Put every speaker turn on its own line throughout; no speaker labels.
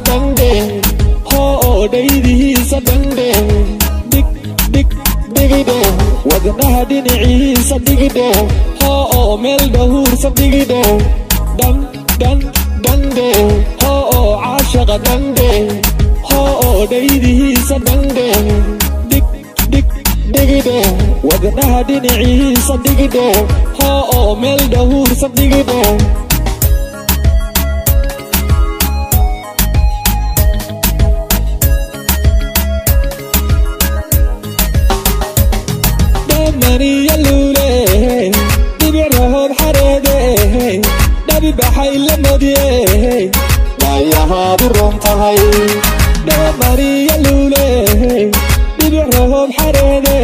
dhan hoo dhaydihiisa dhandhe dhigidhe wadnaha dhinaciisa dhigidhe hoo meel dhahuursa dhigidhe dhandhe hoo caashaqa dhandhe hoo dhaydihiisa dhandhe dhigidhe wadnaha dhinaciisa dhigidhe hoo meel dhahuursa dhigidhe maniya luule dhibic rahoob xareede dhabi baxay la modye waayahaadu roon tahay mariya luule dhibic rahoob xareede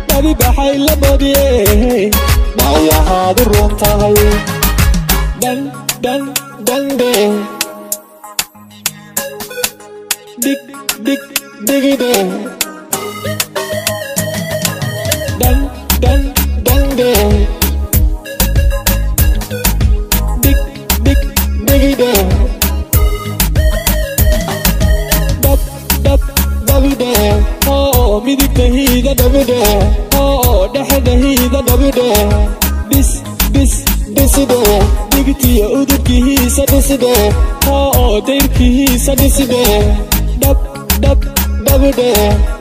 dhabi baxay la modye waayahaadu roon tahay dhandhe dhigidhe dhandhe dhigidhe dhabidhe hoo midigtahiida dhabidhe hoo dhexdahiida dhabidhe dhisidhe dhigtiya udubkihiisa dhisidhe hoo dayrkihiisa dhisidhe dhabidhe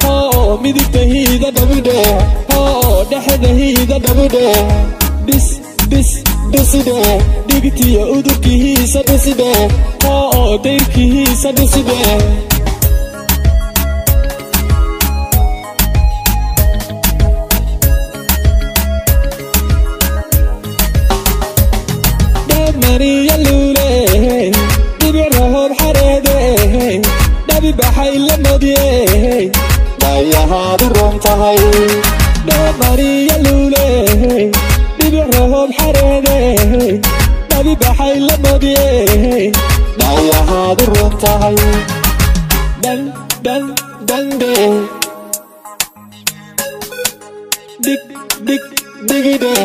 hoo midigtahiida dhabidhe hoo dhexdahiida dhabidhe dhisidhe dhigtiya udubkihiisa dhisidhe hoo dayrkihiisa dhisidhe mariya luule dhibic rahoob xareede dhabi baxay la modye waayahaadu roon tahay mariya luule dhibic rahoob xareede dhabi baxay la modye waayahaadu roon tahay dhandhe dhigidhe